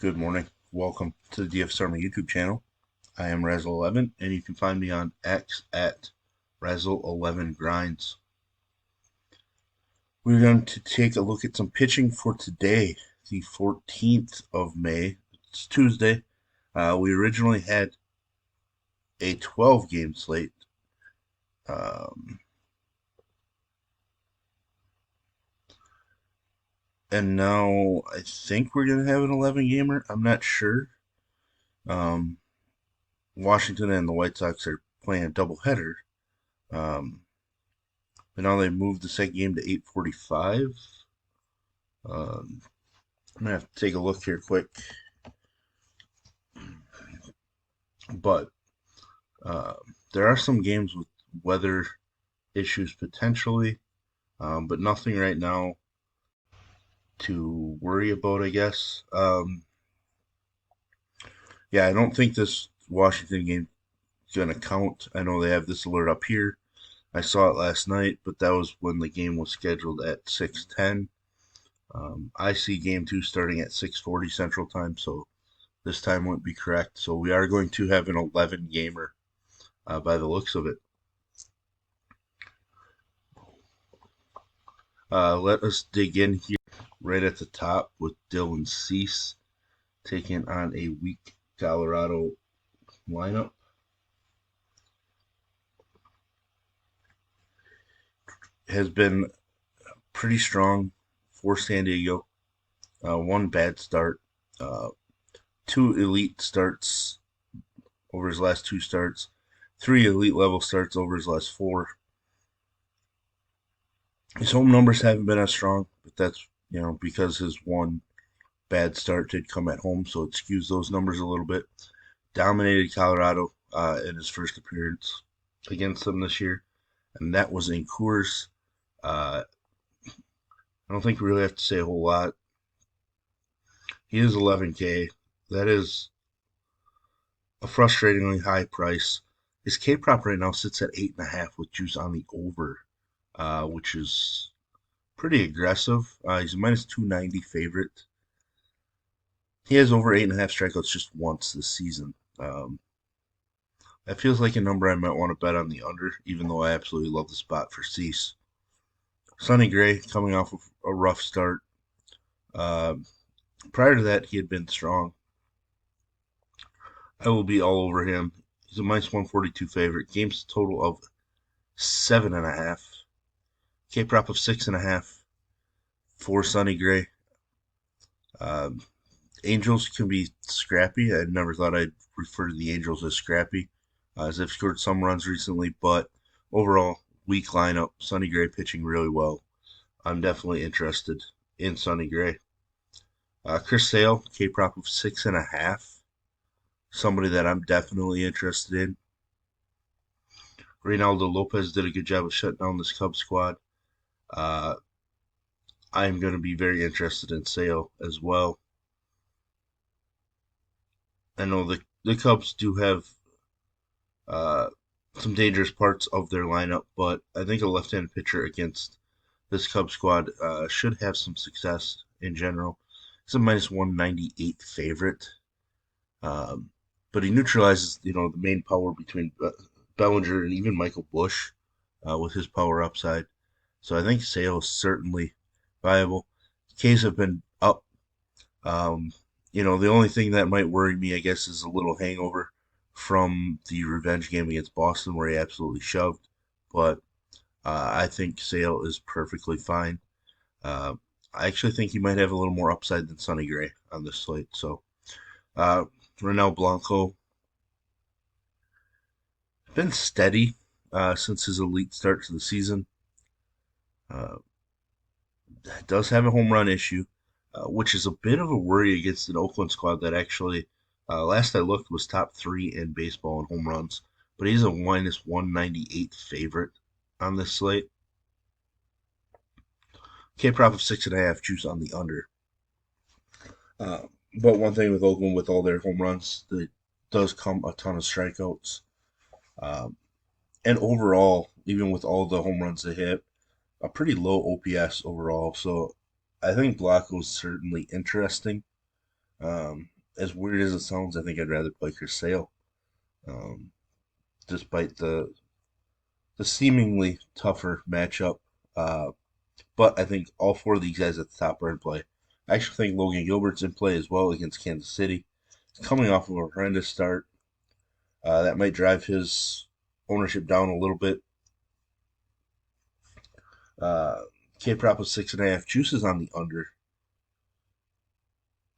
Good morning. Welcome to the DFS Army YouTube channel. I am Razzle11, and you can find me on X at Razzle11Grinds. We're going to take a look at some pitching for today, the 14th of May. It's Tuesday. We originally had a 12-game slate. And now I think we're going to have an 11-gamer. I'm not sure. Washington and the White Sox are playing a doubleheader. But now they moved the second game to 8:45. I'm gonna have to take a look here quick. But there are some games with weather issues potentially, but nothing right now to worry about, I guess. Yeah, I don't think this Washington game is going to count. I know they have this alert up here. I saw it last night, but that was when the game was scheduled at 6:10. I see game two starting at 6:40 Central Time, so this time won't be correct. So we are going to have an 11 gamer by the looks of it. Let us dig in here right at the top with Dylan Cease taking on a weak Colorado lineup. Has been pretty strong for San Diego. One bad start, two elite starts over his last two starts, three elite level starts over his last four. His home numbers haven't been as strong, but that's because his one bad start did come at home, so it skews those numbers a little bit. Dominated Colorado in his first appearance against them this year, and that was in Coors. I don't think we really have to say a whole lot. He is 11K. That is a frustratingly high price. His K prop right now sits at 8.5 with juice on the over, which is pretty aggressive. He's a minus 290 favorite. He has over 8.5 strikeouts just once this season. That feels like a number I might want to bet on the under, even though I absolutely love the spot for Cease. Sonny Gray coming off of a rough start. Prior to that, he had been strong. I will be all over him. He's a minus 142 favorite. Games total of 7.5. K prop of 6.5 for Sonny Gray. Angels can be scrappy. I never thought I'd refer to the Angels as scrappy, as they've scored some runs recently, but overall, weak lineup. Sonny Gray pitching really well. I'm definitely interested in Sonny Gray. Chris Sale, K prop of 6.5. Somebody that I'm definitely interested in. Reynaldo Lopez did a good job of shutting down this Cubs squad. I'm going to be very interested in Sale as well. I know the Cubs do have some dangerous parts of their lineup, but I think a left-handed pitcher against this Cubs squad should have some success in general. He's a minus 198 favorite, but he neutralizes the main power between Bellinger and even Michael Busch with his power upside. So I think Sale is certainly viable. K's have been up. The only thing that might worry me, I guess, is a little hangover from the revenge game against Boston where he absolutely shoved. But I think Sale is perfectly fine. I actually think he might have a little more upside than Sonny Gray on this slate. So, Ronel Blanco been steady since his elite start to the season. Does have a home run issue, which is a bit of a worry against an Oakland squad that actually, last I looked, was top 3 in baseball in home runs. But he's a minus 198 favorite on this slate. K prop of 6.5, juice on the under. But one thing with Oakland, with all their home runs, there does come a ton of strikeouts. And overall, even with all the home runs they hit, a pretty low OPS overall. So I think Blanco is certainly interesting. as weird as it sounds, I think I'd rather play Chris Sale, um, despite the seemingly tougher matchup. Uh, but I think all four of these guys at the top are in play. I actually think Logan Gilbert's in play as well against Kansas City. He's coming off of a horrendous start. That might drive his ownership down a little bit. Uh, K prop of 6.5. Juice is on the under.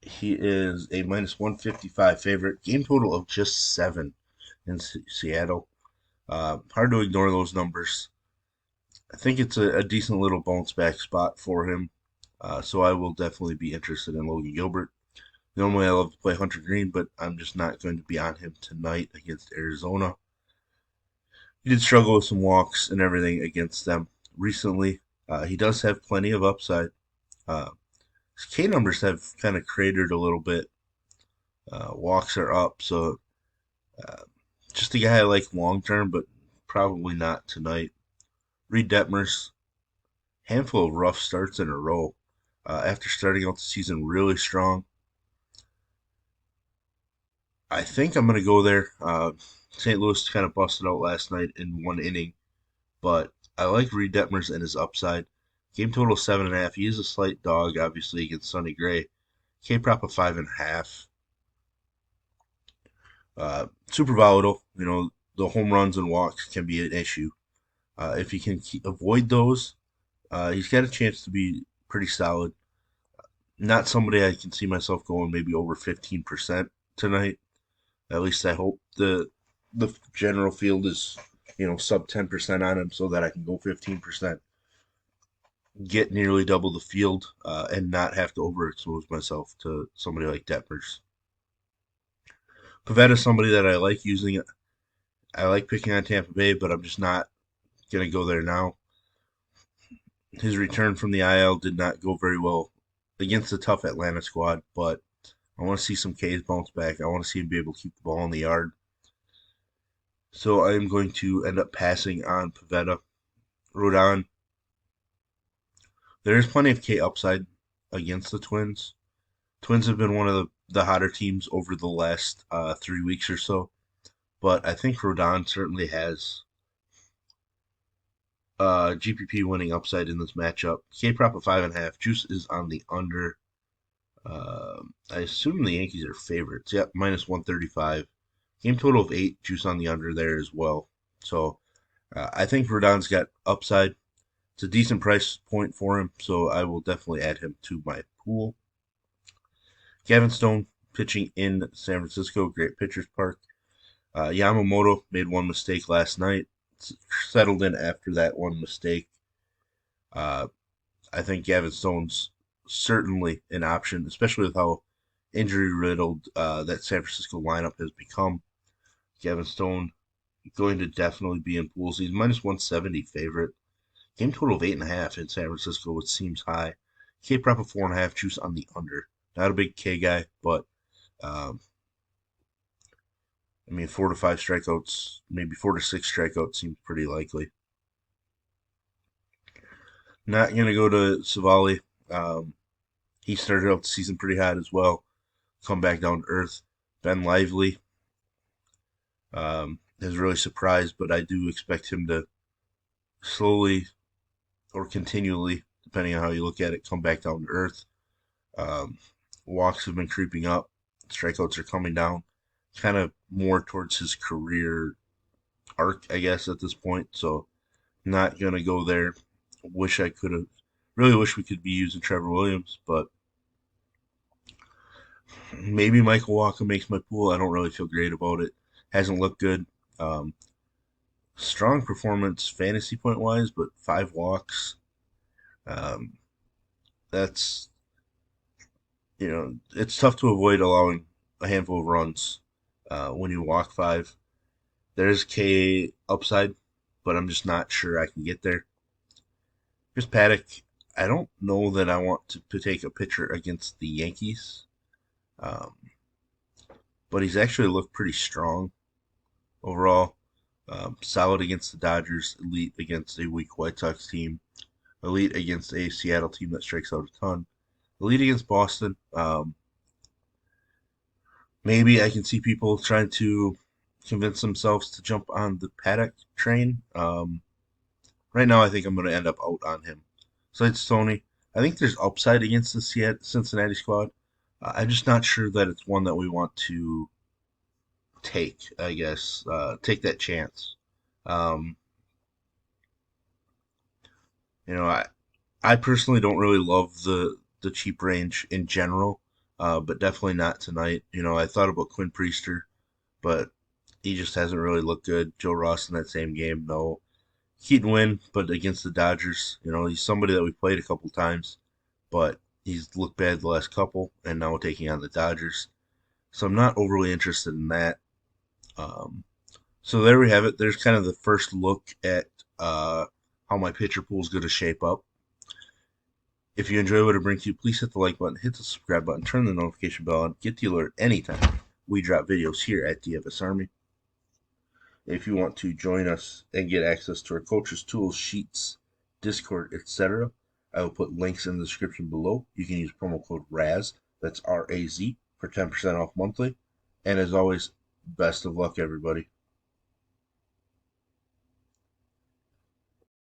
He is a minus 155 favorite. Game total of just 7 in Seattle. Hard to ignore those numbers. I think it's a decent little bounce back spot for him. So I will definitely be interested in Logan Gilbert. Normally I love to play Hunter Green, but I'm just not going to be on him tonight against Arizona. He did struggle with some walks and everything against them recently. He does have plenty of upside. Uh, his K numbers have kind of cratered a little bit. Walks are up, so uh, just a guy I like long term, but probably not tonight. Reed Detmers, handful of rough starts in a row. After starting out the season really strong, I think I'm going to go there. St. Louis kind of busted out last night in 1 inning, but I like Reed Detmers and his upside. Game total 7.5. He is a slight dog, obviously, against Sonny Gray. K prop of 5.5. Super volatile. The home runs and walks can be an issue. If he can avoid those, he's got a chance to be pretty solid. Not somebody I can see myself going maybe over 15% tonight. At least I hope the general field is sub 10% on him so that I can go 15%, get nearly double the field, and not have to overexpose myself to somebody like Detmers. Pavetta's somebody that I like using. I like picking on Tampa Bay, but I'm just not going to go there now. His return from the IL did not go very well against the tough Atlanta squad, but I want to see some K's bounce back. I want to see him be able to keep the ball in the yard. So I am going to end up passing on Pavetta. Rodon, there is plenty of K upside against the Twins. Twins have been one of the hotter teams over the last 3 weeks or so, but I think Rodon certainly has GPP winning upside in this matchup. K prop of 5.5. Juice is on the under. I assume the Yankees are favorites. Yep, minus 135. Game total of 8. Juice on the under there as well. So I think Rodon's got upside. It's a decent price point for him, so I will definitely add him to my pool. Gavin Stone pitching in San Francisco, great pitchers park. Yamamoto made one mistake last night, settled in after that one mistake. Uh, I think Gavin Stone's certainly an option, especially with how injury riddled that San Francisco lineup has become. Gavin Stone going to definitely be in pools. He's minus 170 favorite. Game total of 8.5 in San Francisco, which seems high. K prop of 4.5. Juice on the under. Not a big K guy, but um, 4 to 5 strikeouts, maybe 4 to 6 strikeouts seems pretty likely. Not going to go to Savali. Um, he started out the season pretty hot as well. Come back down to earth. Ben Lively has really surprised, but I do expect him to slowly or continually, depending on how you look at it, come back down to earth. Um, Walks have been creeping up. Strikeouts are coming down. Kind of more towards his career arc, I guess, at this point. So, not going to go there. Wish I could have. Really wish we could be using Trevor Williams, but maybe Michael Walker makes my pool. I don't really feel great about it. Hasn't looked good. Um, Strong performance fantasy point wise, but 5 walks. Um, that's it's tough to avoid allowing a handful of runs when you walk 5. There's K upside, but I'm just not sure I can get there. Here's Paddock. I don't know that I want to take a pitcher against the Yankees, um, but he's actually looked pretty strong overall. Solid against the Dodgers, elite against a weak White Sox team, elite against a Seattle team that strikes out a ton, elite against Boston. Maybe I can see people trying to convince themselves to jump on the Paddock train. Right now, I think I'm going to end up out on him. Besides Tony, I think there's upside against the Cincinnati squad. I'm just not sure that it's one that we want to take, I guess, take that chance. Um, I personally don't really love the cheap range in general, but definitely not tonight. I thought about Quinn Priester, but he just hasn't really looked good. Joe Ross in that same game, no. He can win, but against the Dodgers, he's somebody that we played a couple times, but he's looked bad the last couple, and now we're taking on the Dodgers. So I'm not overly interested in that. Um, so there we have it. There's kind of the first look at how my pitcher pool is going to shape up. If you enjoy what it brings you, please hit the like button, hit the subscribe button, turn the notification bell on, get the alert anytime we drop videos here at DFS Army. If you want to join us and get access to our coaches, tools, sheets, Discord, etc., I will put links in the description below. You can use promo code RAZ, that's RAZ, for 10% off monthly. And as always, best of luck, everybody.